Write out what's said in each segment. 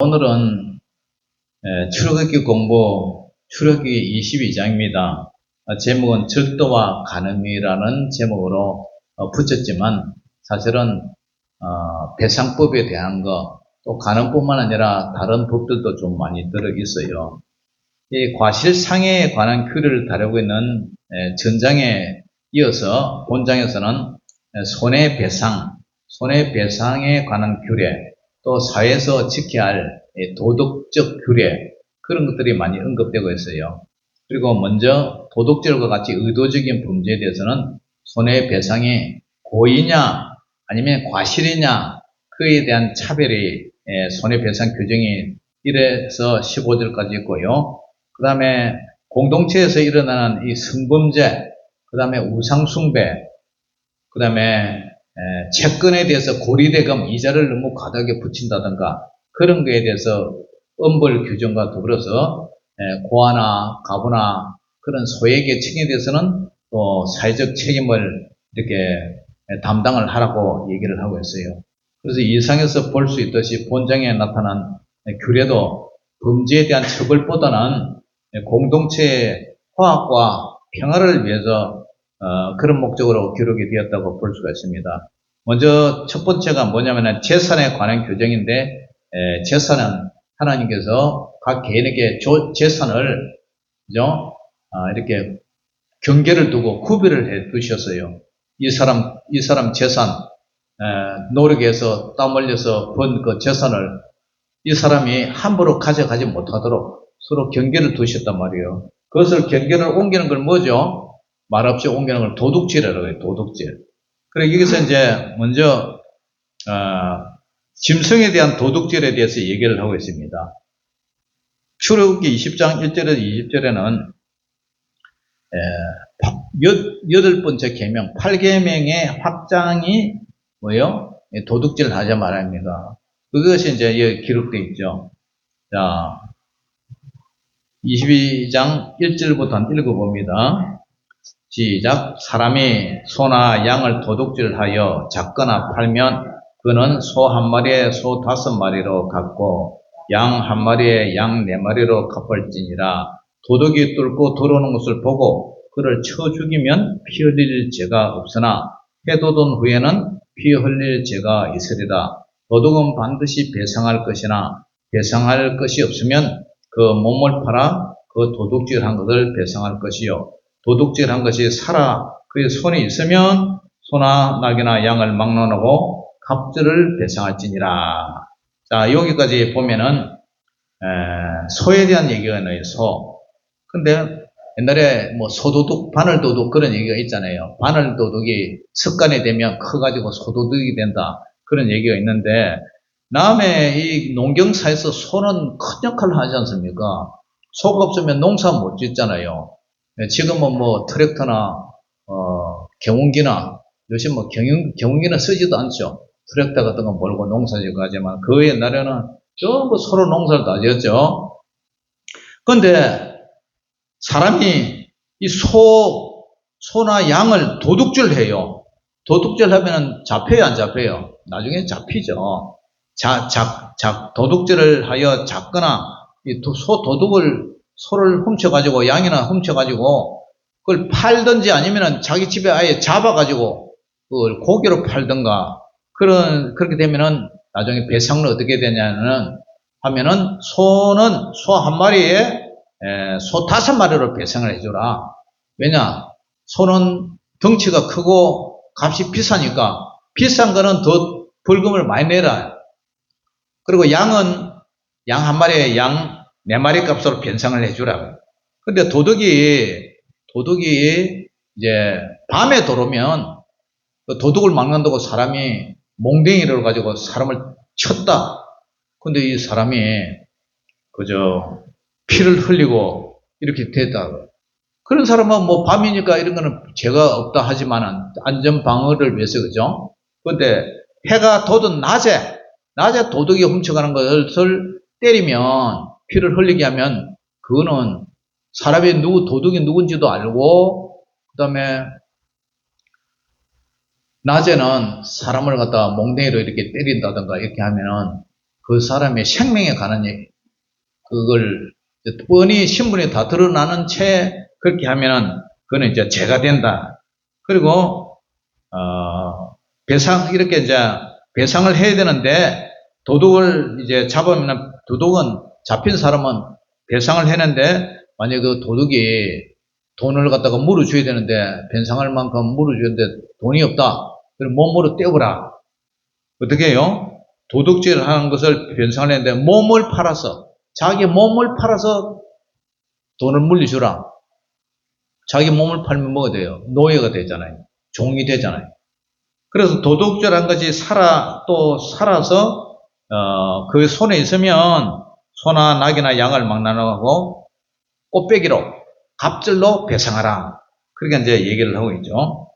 오늘은 출애굽기 공부 출애굽기 22장입니다. 제목은 절도와 간음이라는 제목으로 붙였지만 사실은 배상법에 대한 거, 또 간음뿐만 아니라 다른 법들도 좀 많이 들어 있어요. 이 과실상해에 관한 규례를 다루고 있는 전장에 이어서 본장에서는 손해배상에 관한 규례, 또 사회에서 지켜야 할 도덕적 규례, 그런 것들이 많이 언급되고 있어요. 그리고 먼저 도덕질과 같이 의도적인 범죄에 대해서는 손해배상이 고의냐 아니면 과실이냐, 그에 대한 차별이 손해배상 규정이 1에서 15절까지 있고요. 그 다음에 공동체에서 일어나는 이 성범죄, 그 다음에 우상숭배, 그 다음에 채권에 대해서 고리대금 이자를 너무 과다하게 붙인다든가 그런 거에 대해서 엄벌 규정과 더불어서 고아나 가부나 그런 소외계층에 대해서는 또 사회적 책임을 이렇게 담당을 하라고 얘기를 하고 있어요. 그래서 이상에서 볼 수 있듯이 본장에 나타난 규례도 범죄에 대한 처벌보다는 공동체의 화합과 평화를 위해서 그런 목적으로 기록이 되었다고 볼 수가 있습니다. 먼저 첫 번째가 뭐냐면 재산에 관한 규정인데, 재산은 하나님께서 각 개인에게 재산을 이렇게 경계를 두고 구별을 해 두셨어요. 이 사람 재산, 노력해서 땀 흘려서 번 그 재산을 이 사람이 함부로 가져가지 못하도록 서로 경계를 두셨단 말이에요. 그것을 경계를 옮기는 걸 뭐죠? 말없이 옮기는 걸 도둑질이라고 해요. 도둑질. 그래 여기서 이제 먼저 짐승에 대한 도둑질에 대해서 얘기를 하고 있습니다. 출애굽기 20장 1절에서 20절에는 8번째 계명, 8계명의 확장이 뭐예요? 도둑질을 하자 말합니다. 그것이 이제 여기 기록되어 있죠. 자, 22장 1절부터 한번 읽어봅니다. 시작. 사람이 소나 양을 도둑질하여 잡거나 팔면 그는 소 한 마리에 소 5마리로 갚고 양 한 마리에 양 4마리로 갚을지니라. 도둑이 뚫고 들어오는 것을 보고 그를 쳐 죽이면 피 흘릴 죄가 없으나 해돋은 후에는 피 흘릴 죄가 있으리라. 도둑은 반드시 배상할 것이나 배상할 것이 없으면 그 몸을 팔아 그 도둑질한 것을 배상할 것이요. 도둑질한 것이 살아 그의 손에 있으면 소나 낙이나 양을 막론하고 갑절을 배상할지니라. 자, 여기까지 보면은 소에 대한 얘기가 나요. 소. 근데 옛날에 뭐 소도둑, 바늘도둑 그런 얘기가 있잖아요. 바늘도둑이 습관이 되면 커가지고 소도둑이 된다. 그런 얘기가 있는데, 남의 이 농경사에서 소는 큰 역할을 하지 않습니까? 소가 없으면 농사 못 짓잖아요. 지금은 뭐 트랙터나 경운기나 요즘 뭐 경운기는 쓰지도 않죠. 트랙터 같은 거 몰고 농사 짓고 하지만 그 옛날에는 전부 소로 농사를 다 지었죠. 그런데 사람이 이 소나 양을 도둑질 해요. 도둑질 하면 잡혀요, 안 잡혀요? 나중에 잡히죠. 도둑질을 하여 잡거나, 소를 훔쳐가지고, 양이나 훔쳐가지고, 그걸 팔든지 아니면은 자기 집에 아예 잡아가지고, 그걸 고기로 팔든가, 그렇게 되면은 나중에 배상은 어떻게 되냐면은, 소는 소 한 마리에 소 5마리로 배상을 해주라. 왜냐? 소는 덩치가 크고 값이 비싸니까 비싼 거는 더 벌금을 많이 내라. 그리고 양은 양 한 마리에 양 4마리 값으로 변상을 해주라. 근데 도둑이 이제 밤에 들어오면 그 도둑을 막는다고 사람이 몽댕이를 가지고 사람을 쳤다. 근데 이 사람이 그저 피를 흘리고 이렇게 됐다. 그런 사람은 뭐 밤이니까 이런 거는 죄가 없다 하지만은 안전 방어를 위해서 그죠? 근데 해가 돋은 낮에 도둑이 훔쳐가는 것을 때리면 피를 흘리게 하면 그거는 도둑이 누군지도 알고 그다음에 낮에는 사람을 갖다 몽댕이로 이렇게 때린다든가 이렇게 하면은 그 사람의 생명에 관한 얘기, 그걸 뻔히 신분이 다 드러나는 채 그렇게 하면은 그거는 이제 죄가 된다. 그리고 배상 이렇게 이제 배상을 해야 되는데 도둑을 이제 잡으면 도둑은 잡힌 사람은 배상을 했는데 만약에 그 도둑이 돈을 갖다가 물어줘야 되는데 배상할 만큼 물어주는데 돈이 없다. 그럼 몸으로 떼어보라. 어떻게 해요? 도둑질을 하는 것을 변상을 했는데 몸을 팔아서 자기 몸을 팔아서 돈을 물려주라. 자기 몸을 팔면 뭐가 돼요? 노예가 되잖아요. 종이 되잖아요. 그래서 도둑질한 것이 살아서 그 손에 있으면 소나 낙이나 양을 막 나눠가고 꽃배기로 갑절로 배상하라. 그렇게 이제 얘기를 하고 있죠.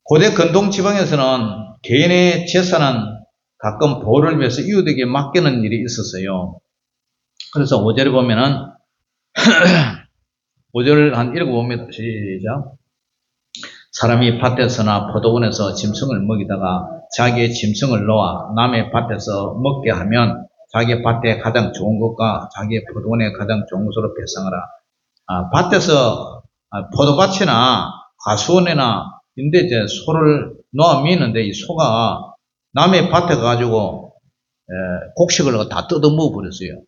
고대 근동 지방에서는 개인의 재산은 가끔 보호를 위해서 이웃에게 맡기는 일이 있었어요. 그래서 5절에 보면은 5절 한 읽어봅니다. 시작. 사람이 밭에서나 포도원에서 짐승을 먹이다가 자기의 짐승을 놓아 남의 밭에서 먹게 하면 자기 밭에 가장 좋은 것과 자기의 포도원에 가장 좋은 것으로 배상하라. 밭에서 포도밭이나 과수원이나 인데 이제 소를 놓아 미는데 이 소가 남의 밭에 가지고 곡식을 다 뜯어 먹어 버렸어요.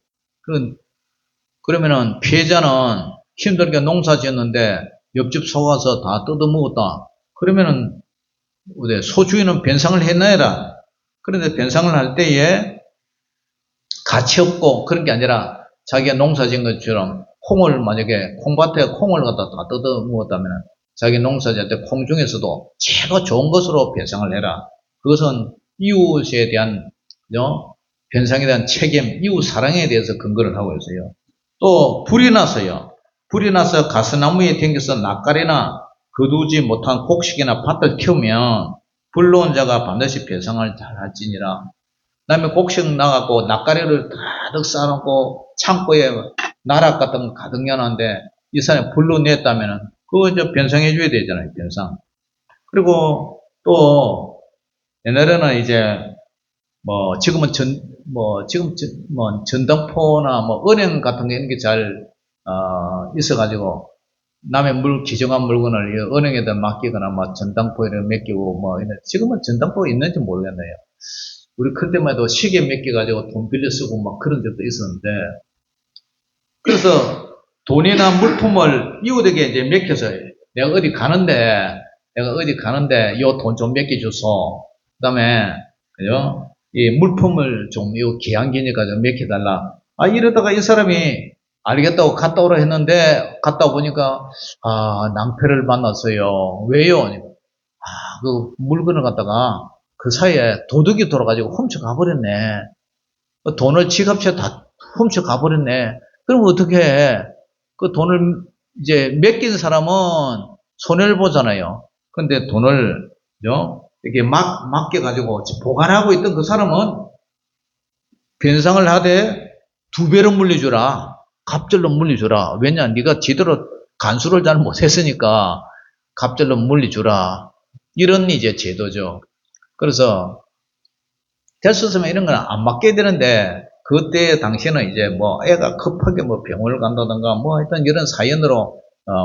그러면은 피해자는 힘들게 농사 지었는데 옆집 소가 와서 다 뜯어 먹었다. 그러면은 소주인은 변상을 해놔야라. 그런데 변상을 할 때에 가치 없고 그런 게 아니라 자기가 농사 지은 것처럼 콩을 만약에 콩밭에 콩을 갖다 다 뜯어 먹었다면 자기 농사 지을 때 콩 중에서도 최고 좋은 것으로 변상을 해라. 그것은 이웃에 대한 변상에 대한 책임, 이웃 사랑에 대해서 근거를 하고 있어요. 또 불이 났어요. 불이 나서 가스나무에 댕겨서 낯가리나 거두지 못한 곡식이나 밭을 태우면 불러온 자가 반드시 배상을 잘 할지니라. 그 다음에 곡식 나가고 낯가리를 가득 쌓아놓고 창고에 나락 같은 거 가득 넣어놨는데 이 사람이 불로 냈다면은 그거 이제 변상해줘야 되잖아요. 변상. 그리고 또 옛날에는 이제 지금은 전당포나 은행 같은 게 이런 게 잘 있어가지고 남의 기증한 물건을 은행에다 맡기거나 전당포에 맡기고 지금은 전당포가 있는지 모르겠네요. 우리 그때만 해도 시계 맡겨가지고 돈 빌려 쓰고 그런 적도 있었는데, 그래서 돈이나 물품을 이웃에게 이제 맡겨서 내가 어디 가는데 요 돈 좀 맡겨줘서 그다음에 그죠? 이 물품을 좀 요 기한기니까 좀 맡겨달라. 이러다가 이 사람이 알겠다고 갔다 오라 했는데 갔다 보니까 낭패를 만났어요. 왜요? 그 물건을 갖다가 그 사이에 도둑이 돌아가지고 훔쳐가 버렸네. 돈을 지갑채 다 훔쳐가 버렸네. 그럼 어떻게 해? 그 돈을 이제 맡긴 사람은 손해를 보잖아요. 근데 돈을 이렇게 맡겨가지고 보관하고 있던 그 사람은 변상을 하되 2배로 물려주라. 갑절로 물려주라. 왜냐? 네가 제대로 간수를 잘 못했으니까 갑절로 물려주라. 이런 이제 제도죠. 그래서 됐었으면 이런 건 안 맡게 되는데 그때 당시에는 이제 애가 급하게 병원을 간다든가 하여튼 이런 사연으로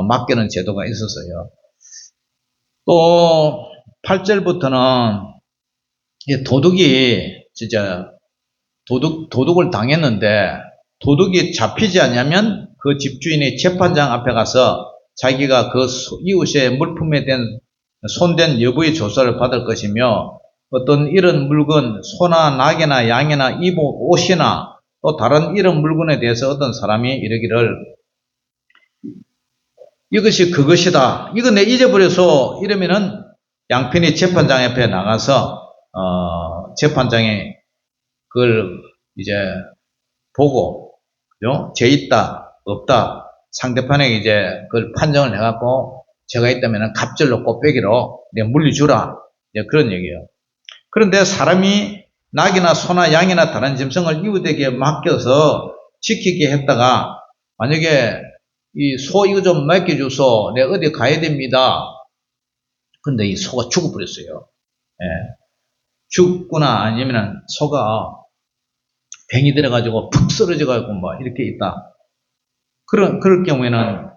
맡기는 제도가 있었어요. 또 8절부터는 도둑이 진짜 도둑을 당했는데 도둑이 잡히지 않으면 그 집주인이 재판장 앞에 가서 자기가 그 이웃의 물품에 대한 손댄 여부의 조사를 받을 것이며 어떤 이런 물건, 소나 낙이나 양이나 옷이나 또 다른 이런 물건에 대해서 어떤 사람이 이러기를 이것이 그것이다. 이거 내 잊어버려서 이러면은 양편이 재판장 앞에 나가서 재판장이 그걸 이제 보고 죄 있다 없다 상대편에게 이제 그걸 판정을 해갖고 죄가 있다면은 갑절로 꽃배기로 내가 물려주라 그런 얘기예요. 그런데 사람이 낙이나 소나 양이나 다른 짐승을 이웃에게 맡겨서 지키게 했다가 만약에 이 소 이거 좀 맡겨줘서 내가 어디 가야 됩니다. 근데 이 소가 죽어버렸어요. 죽거나 아니면 소가 병이 들어가지고 푹 쓰러져가지고 뭐 이렇게 있다. 그럴 경우에는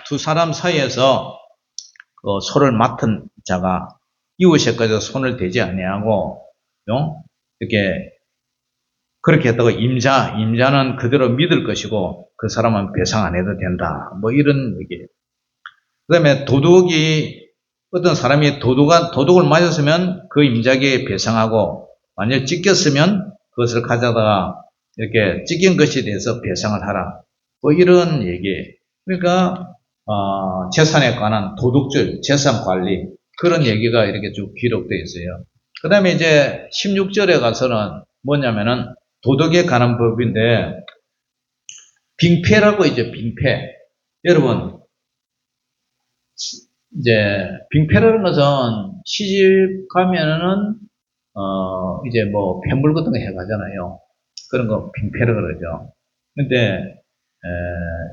두 사람 사이에서 소를 맡은 자가 이웃에까지 손을 대지 아니하고 이렇게 그렇게 했다고 임자는 그대로 믿을 것이고 그 사람은 배상 안 해도 된다. 뭐 이런 얘기예요. 그 다음에 어떤 사람이 도둑을 맞았으면 그 임자에게 배상하고 만약 찢겼으면 그것을 가져다가 이렇게 찢긴 것에 대해서 배상을 하라. 뭐 이런 얘기예요. 그러니까 재산에 관한 도둑질, 재산 관리 그런 얘기가 이렇게 쭉 기록되어 있어요. 그 다음에 이제 16절에 가서는 뭐냐면은 도덕에 관한 법인데 빙패라고 이제 빙패. 여러분 이제 빙패라는 것은 시집 가면은 이제 뭐 폐물 같은 거 해가잖아요. 그런 거 빙패라 그러죠. 근데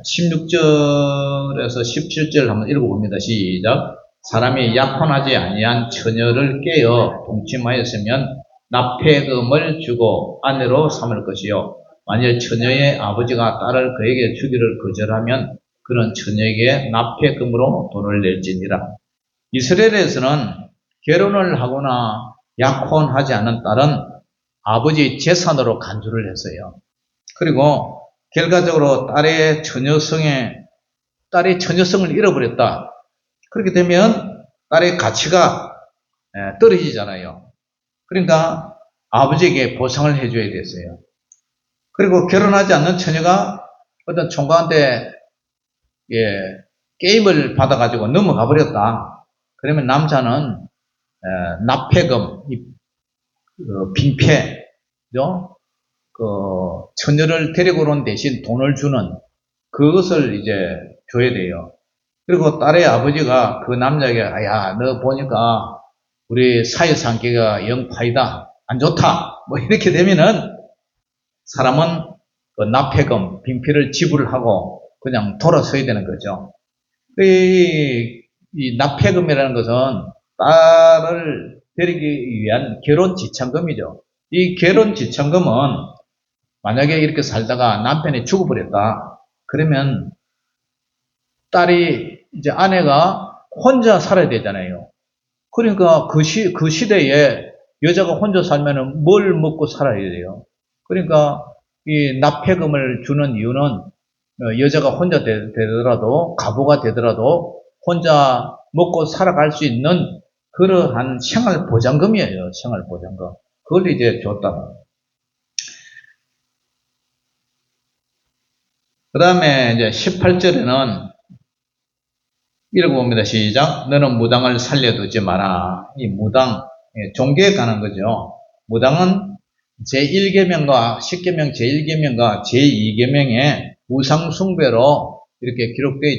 16절에서 17절 한번 읽어봅니다. 시작. 사람이 약혼하지 아니한 처녀를 깨어 동침하였으면 납폐금을 주고 아내로 삼을 것이요. 만일 처녀의 아버지가 딸을 그에게 주기를 거절하면 그는 처녀에게 납폐금으로 돈을 낼지니라. 이스라엘에서는 결혼을 하거나 약혼하지 않은 딸은 아버지 재산으로 간주를 했어요. 그리고 결과적으로 딸의 처녀성을 잃어버렸다. 그렇게 되면 딸의 가치가 떨어지잖아요. 그러니까 아버지에게 보상을 해줘야 됐어요. 그리고 결혼하지 않는 처녀가 어떤 총각한테 게임을 받아가지고 넘어가 버렸다. 그러면 남자는 납폐금, 빙패, 처녀를 데리고 온 대신 돈을 주는 그것을 이제 줘야 돼요. 그리고 딸의 아버지가 그 남자에게 야, 너 보니까 우리 사회 상계가 영 파이다, 안 좋다, 뭐 이렇게 되면은 사람은 그 납폐금, 빙패를 지불하고 그냥 돌아서야 되는 거죠. 이 납폐금이라는 것은 딸을 데리기 위한 결혼 지참금이죠. 이 결혼 지참금은 만약에 이렇게 살다가 남편이 죽어버렸다. 그러면 이제 아내가 혼자 살아야 되잖아요. 그러니까 그 시대에 여자가 혼자 살면은 뭘 먹고 살아야 돼요. 그러니까 이 납폐금을 주는 이유는 여자가 혼자 되더라도, 가부가 되더라도 혼자 먹고 살아갈 수 있는 그러한 생활보장금이에요. 생활보장금. 그걸 이제 줬다. 그 다음에 이제 18절에는 읽어봅니다. 시작. 너는 무당을 살려두지 마라. 이 무당, 종교에 관한 거죠. 무당은 제1계명과 10계명 제1계명과 제2계명에 우상숭배로 이렇게 기록되어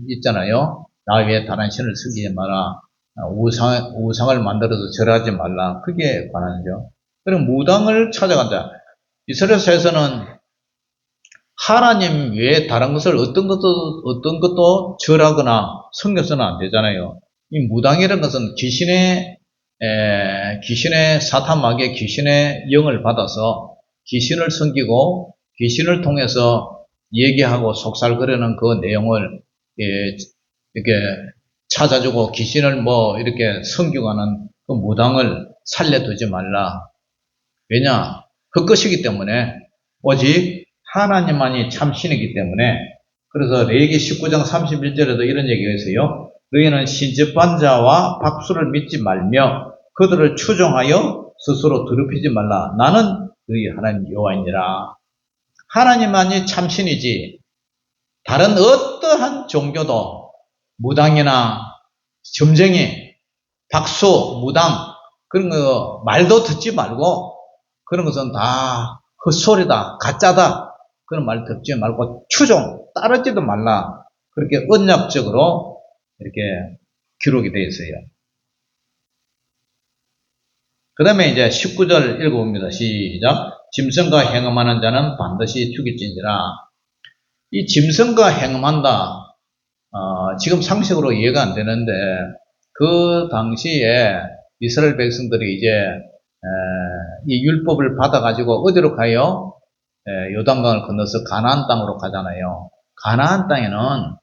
있잖아요. 나 외에 다른 신을 섬기지 마라. 우상을 만들어서 절하지 말라. 그게 관한이죠. 그럼 무당을 찾아간다. 이스라엘에서는 하나님 외에 다른 것을 어떤 것도 절하거나 섬겨서는 안 되잖아요. 이 무당이라는 것은 귀신의 사탄 마귀의 귀신의 영을 받아서 귀신을 섬기고 귀신을 통해서 얘기하고 속살거리는 그 내용을 이렇게 찾아주고 귀신을 뭐 이렇게 섬겨가는 그 무당을 살려두지 말라. 왜냐? 헛것이기 때문에 오직 하나님만이 참 신이기 때문에. 그래서 레위기 19장 31절에도 이런 얘기가 있어요. 너희는 신접한 자와 박수를 믿지 말며 그들을 추종하여 스스로 더럽히지 말라. 나는 너희 하나님 여호와이니라. 하나님만이 참 신이지 다른 어떠한 종교도 무당이나 점쟁이, 박수, 무당 그런 거 말도 듣지 말고 그런 것은 다 헛소리다, 가짜다. 그런 말 듣지 말고 따르지도 말라. 그렇게 언약적으로 이렇게 기록이 되어 있어요. 그 다음에 이제 19절 읽어봅니다. 시작. 짐승과 행음하는 자는 반드시 죽일지니라. 이 짐승과 행음한다. 지금 상식으로 이해가 안 되는데 그 당시에 이스라엘 백성들이 이제 이 율법을 받아가지고 어디로 가요? 요단강을 건너서 가나안 땅으로 가잖아요. 가나안 땅에는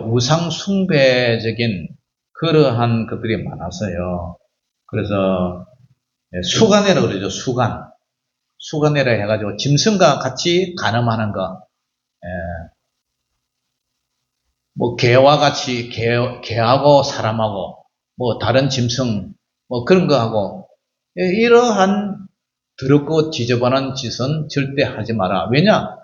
우상 숭배적인 그러한 것들이 많았어요. 그래서 수간이라고 그러죠. 수간이라 해가지고 짐승과 같이 간음하는 거, 뭐 개와 같이 개하고 사람하고 뭐 다른 짐승 뭐 그런 거하고 이러한 더럽고 지저분한 짓은 절대 하지 마라. 왜냐?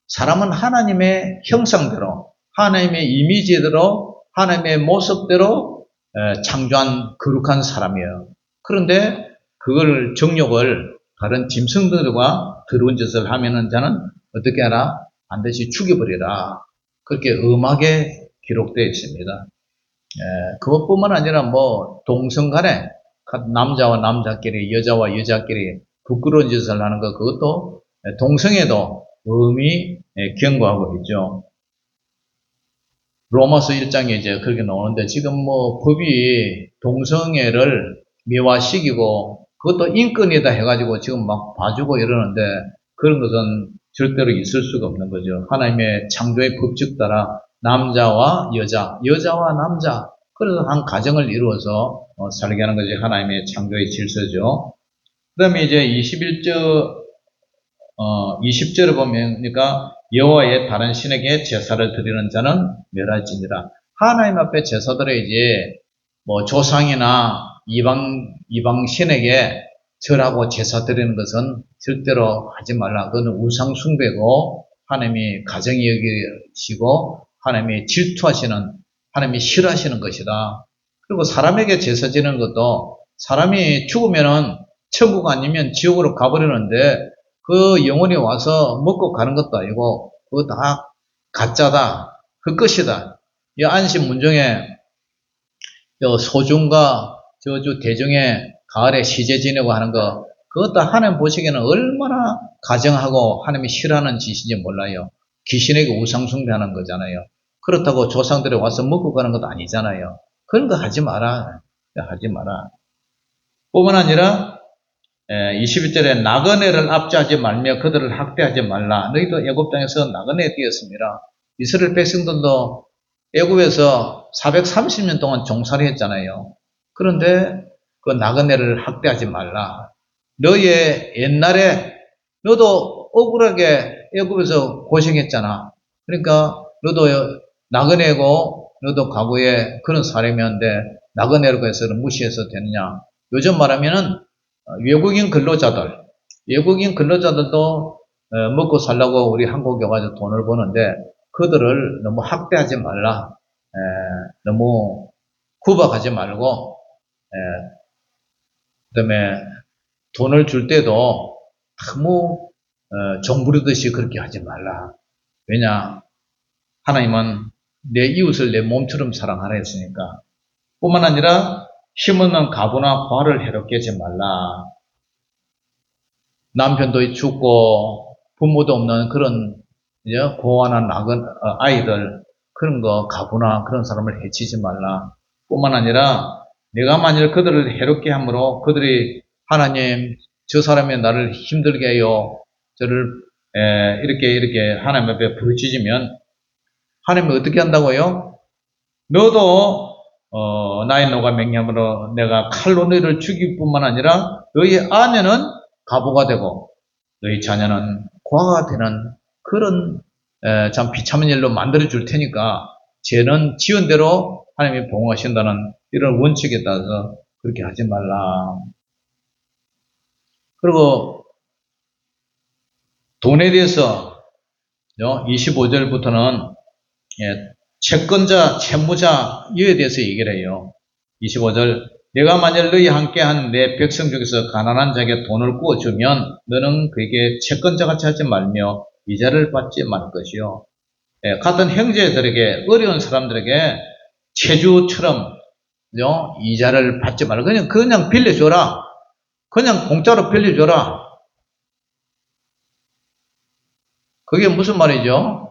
사람은 하나님의 형상대로 하나님의 이미지대로 하나님의 모습대로 창조한 거룩한 사람이에요. 그런데 그걸 정욕을 다른 짐승들과 더러운 짓을 하면은 자는 어떻게 하라? 반드시 죽여버리라. 그렇게 엄하게 기록되어 있습니다. 그것뿐만 아니라 뭐 동성 간에 남자와 남자끼리 여자와 여자끼리 부끄러운 짓을 하는 것 그것도 동성애도 엄히 경고하고 있죠. 로마서 1장에 이제 그렇게 나오는데 지금 뭐 법이 동성애를 미화시키고 그것도 인권이다 해가지고 지금 막 봐주고 이러는데 그런 것은 절대로 있을 수가 없는 거죠. 하나님의 창조의 법칙 따라 남자와 여자, 여자와 남자 그래서 한 가정을 이루어서 살게 하는 것이 하나님의 창조의 질서죠. 그 다음에 이제 20절을 보면, 그러니까, 여호와의 다른 신에게 제사를 드리는 자는 멸할지니라. 하나님 앞에 제사들을 이제, 뭐, 조상이나 이방 신에게 절하고 제사 드리는 것은 절대로 하지 말라. 그건 우상숭배고, 하나님이 가정이 여기시고, 하나님이 질투하시는, 하나님이 싫어하시는 것이다. 그리고 사람에게 제사 지는 것도, 사람이 죽으면은 천국 아니면 지옥으로 가버리는데 그 영혼이 와서 먹고 가는 것도 아니고 그거 다 가짜다. 그 것이다. 이 안식 문중에 소중과 저주 대중에 가을에 시제 지내고 하는 거 그것도 하나님 보시기에는 얼마나 가정하고 하나님이 싫어하는 짓인지 몰라요. 귀신에게 우상숭배하는 거잖아요. 그렇다고 조상들이 와서 먹고 가는 것도 아니잖아요. 그런 거 하지 마라. 하지 마라. 뿐만 아니라 21절에 나그네를 압제하지 말며 그들을 학대하지 말라. 너희도 애굽 땅에서 나그네 되었습니다. 이스라엘 백성들도 애굽에서 430년 동안 종살이 했잖아요. 그런데 그 나그네를 학대하지 말라. 너의 옛날에 너도 억울하게 애굽에서 고생했잖아. 그러니까 너도 나그네고 너도 과거에 그런 사람이었는데 나그네라고 해서는 무시해서 되느냐. 요즘 말하면은 외국인 근로자들도 먹고 살려고 우리 한국에 와서 돈을 버는데 그들을 너무 학대하지 말라. 너무 구박하지 말고 그다음에 돈을 줄 때도 너무 정부르듯이 그렇게 하지 말라. 왜냐? 하나님은 내 이웃을 내 몸처럼 사랑하라 했으니까. 뿐만 아니라 힘없는 가부나 과를 해롭게 하지 말라. 남편도 죽고 부모도 없는 그런 고아나 낙은 아이들 그런 거 가부나 그런 사람을 해치지 말라. 뿐만 아니라 내가 만일 그들을 해롭게 함으로 그들이 하나님 저 사람이 나를 힘들게 해요. 저를 이렇게 하나님 앞에 부르짖으면 하나님이 어떻게 한다고요? 너도 나의 노가 맹령으로 내가 칼로 너희를 죽일 뿐만 아니라 너희 아내는 가부가 되고 너희 자녀는 고아가 되는 그런 참 비참한 일로 만들어 줄 테니까 죄는 지은 대로 하나님이 보응하신다는 이런 원칙에 따라서 그렇게 하지 말라. 그리고 돈에 대해서 25절부터는 채권자, 채무자 이에 대해서 얘기를 해요. 25절 내가 만일 너희 함께한 내 백성 중에서 가난한 자에게 돈을 구워주면 너는 그에게 채권자같이 하지 말며 이자를 받지 말 것이요. 같은 형제들에게 어려운 사람들에게 채주처럼 이자를 받지 말고 그냥 빌려줘라. 그냥 공짜로 빌려줘라. 그게 무슨 말이죠?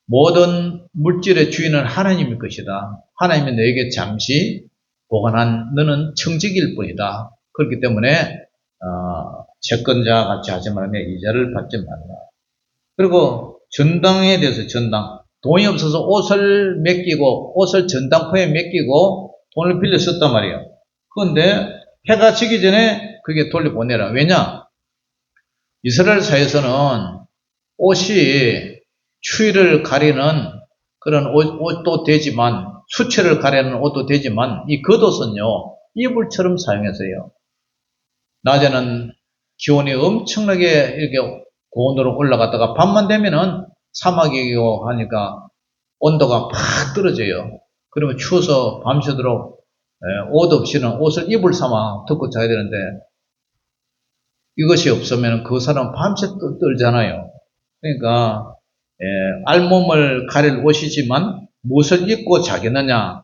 모든 물질의 주인은 하나님일 것이다. 하나님이 너에게 잠시 보관한 너는 청직일 뿐이다. 그렇기 때문에 채권자 같이 하지 말며 이자를 받지 말라. 그리고 전당에 대해서 전당. 돈이 없어서 옷을 맡기고 옷을 전당포에 맡기고 돈을 빌려 썼단 말이에요. 그런데 해가 지기 전에 그게 돌려보내라. 왜냐? 이스라엘 사회에서는 옷이 추위를 가리는 그런 옷도 되지만 수채를 가리는 옷도 되지만 이 겉옷은요 이불처럼 사용했어요. 낮에는 기온이 엄청나게 이렇게 고온으로 올라갔다가 밤만 되면은 사막이고 하니까 온도가 팍 떨어져요. 그러면 추워서 밤새도록 옷 없이는 옷을 이불 삼아 덮고 자야 되는데 이것이 없으면 그 사람 밤새 떨잖아요. 그러니까 알몸을 가릴 옷이지만 무엇을 입고 자겠느냐,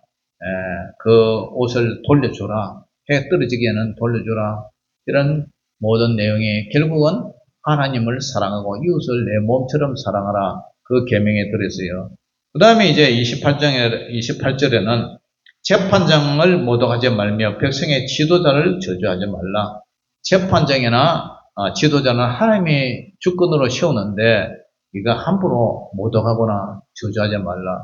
그 옷을 돌려주라, 해 떨어지기에는 돌려주라, 이런 모든 내용이 결국은 하나님을 사랑하고 이웃을 내 몸처럼 사랑하라, 그 계명에 들어있어요. 그 다음에 이제 28절에는 재판장을 모독하지 말며 백성의 지도자를 저주하지 말라. 재판장이나 지도자는 하나님이 주권으로 세우는데 이거 함부로 모독하거나 저주하지 말라.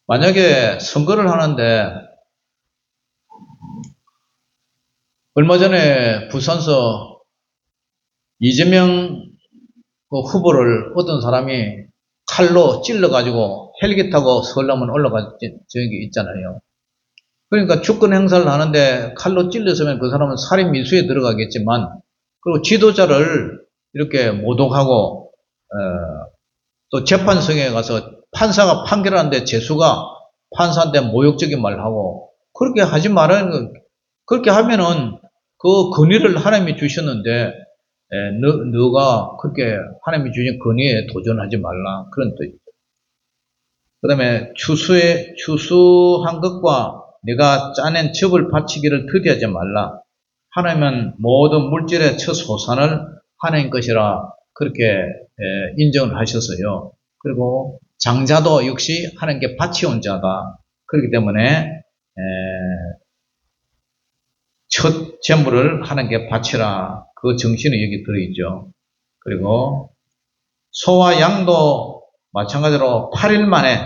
만약에 선거를 하는데 얼마 전에 부산서 이재명 후보를 어떤 사람이 칼로 찔러가지고 헬기 타고 서울남원 올라간 적이 있잖아요. 그러니까 주권 행사를 하는데 칼로 찔렸으면 그 사람은 살인 미수에 들어가겠지만, 그리고 지도자를 이렇게 모독하고 또 재판성에 가서 판사가 판결하는데 재수가 판사한테 모욕적인 말을 하고, 그렇게 하지 말아야, 그렇게 하면은 그 권위를 하나님이 주셨는데 너가 그렇게 하나님이 주신 권위에 도전하지 말라, 그런 뜻이죠. 그 다음에 추수한 것과 내가 짜낸 첩을 바치기를 더디하지 말라. 하나님은 모든 물질의 첫 소산을 하나님 것이라 그렇게 인정을 하셨어요. 그리고 장자도 역시 하나님께 바치온 자다. 그렇기 때문에 첫 재물을 하나님께 바치라, 그 정신이 여기 들어있죠. 그리고 소와 양도 마찬가지로 8일 만에,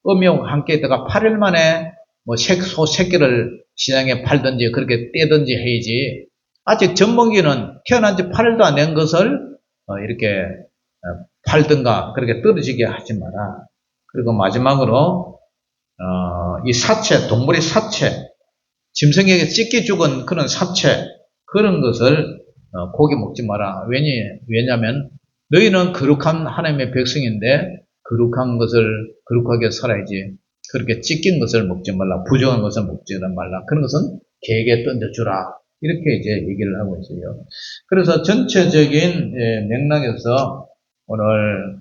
음용 함께 있다가 8일 만에 소 새끼를 시장에 팔든지 그렇게 떼든지 해야지, 아직 젖먹이는 태어난 지 8일도 안 된 것을 이렇게 팔든가 그렇게 떨어지게 하지 마라. 그리고 마지막으로 이 사체, 동물의 사체, 짐승에게 찢겨 죽은 그런 사체, 그런 것을 고기 먹지 마라. 왜냐하면 너희는 거룩한 하나님의 백성인데 거룩한 것을 거룩하게 살아야지, 그렇게 찢긴 것을 먹지 말라, 부정한 것을 먹지 말라, 그런 것은 개에게 던져주라, 이렇게 이제 얘기를 하고 있어요. 그래서 전체적인 맥락에서 오늘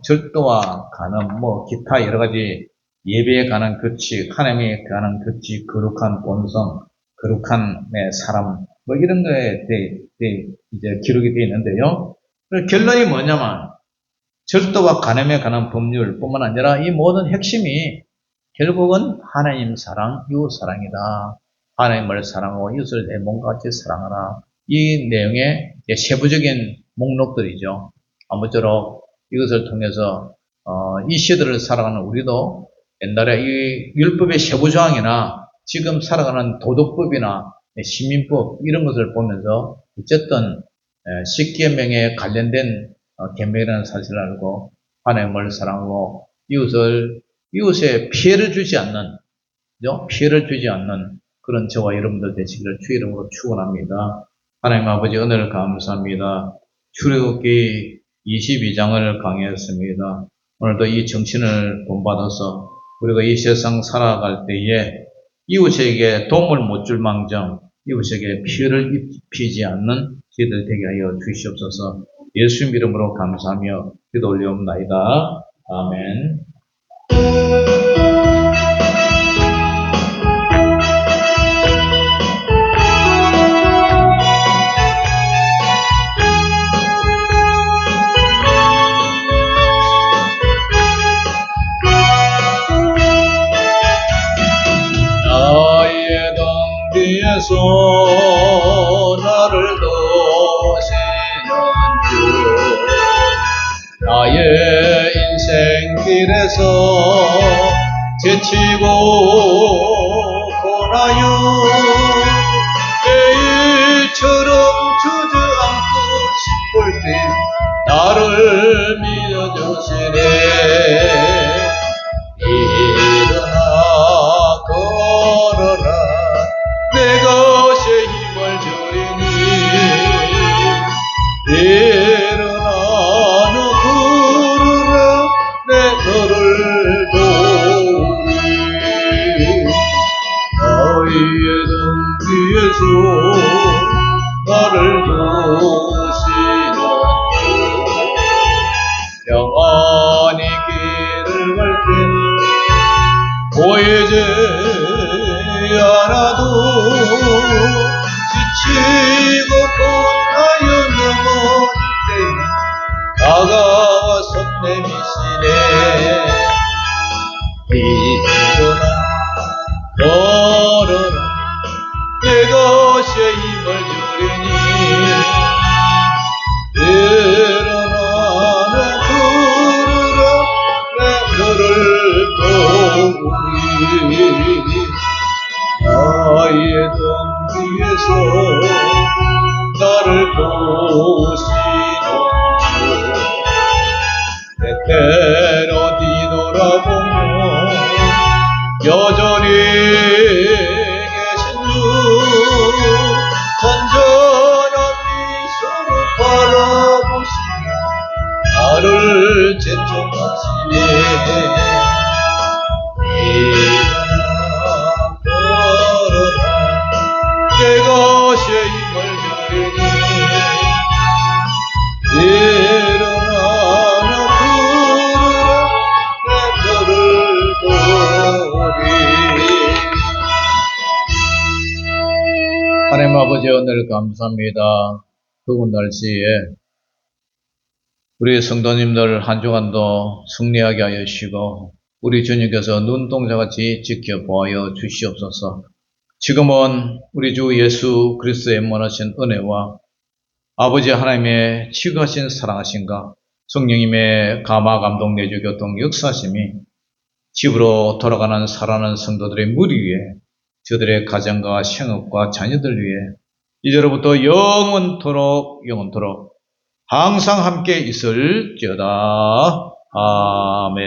절도와 간음, 기타 여러 가지 예배에 관한 규칙, 하나님에 관한 규칙, 거룩한 본성, 거룩한 사람, 이런 거에 이제 기록이 되어 있는데요. 결론이 뭐냐면 절도와 간음에 관한 법률뿐만 아니라 이 모든 핵심이 결국은 하나님 사랑, 이웃 사랑이다. 하나님을 사랑하고 이웃을 내 몸과 같이 사랑하라. 이 내용의 세부적인 목록들이죠. 아무쪼록 이것을 통해서 이 시대를 살아가는 우리도 옛날에 이 율법의 세부조항이나 지금 살아가는 도덕법이나 시민법 이런 것을 보면서 어쨌든 십계명에 관련된 계명이라는 사실을 알고 하나님을 사랑하고 이웃에 피해를 주지 않는 그런 저와 여러분들 되시기를 주의 이름으로 축원합니다. 하나님 아버지, 은혜를 감사합니다. 출애굽기 22장을 강의했습니다. 오늘도 이 정신을 본받아서 우리가 이 세상 살아갈 때에 이웃에게 도움을 못 줄 망정 이웃에게 피해를 입히지 않는 저희들 되게 하여 주시옵소서. 예수 이름으로 감사하며 기도 올리옵나이다. 아멘. 나의 등 뒤에서 나를 나의 인생길에서 지치고 고나요 매일처럼 주저앉고 싶을 때 나를 믿어주시네. 일어나 걸어라 내가 새 힘을 주리니. 일어나 너 걸어라 내 너를 도우리. 나의 등 뒤에서 나를 도우시는 영원히 길을 갈 때 보이지 않아도 지치고 고나여 넘어질 때면 다가와서 내미시네. 일어나 걸어라 내가 새 힘을 주리니. 일어나 너 걸어라 내 너를 도우리. 나의 등 뒤에서 나를 도우시는 주. 때때로 뒤돌아보며 여전히 계신 주. 잔잔한 미소로 바라보시며 나를 제촉하시네. 내가 새 힘을 주리니. 일어나 너 걸어라 내 너를 도우리. 하나님 아버지 은혜를 감사합니다. 더운 날씨에 우리 성도님들 한 주간도 승리하게 하여 주시고 우리 주님께서 눈동자같이 지켜보아 주시옵소서. 지금은 우리 주 예수 그리스도의 원하신 은혜와 아버지 하나님의 지극하신 사랑하심과 성령님의 감화 감동 내주 교통 역사심이 집으로 돌아가는 살아가는 성도들의 무리 위에 저들의 가정과 생업과 자녀들 위에 이제로부터 영원토록 항상 함께 있을지어다. 아멘.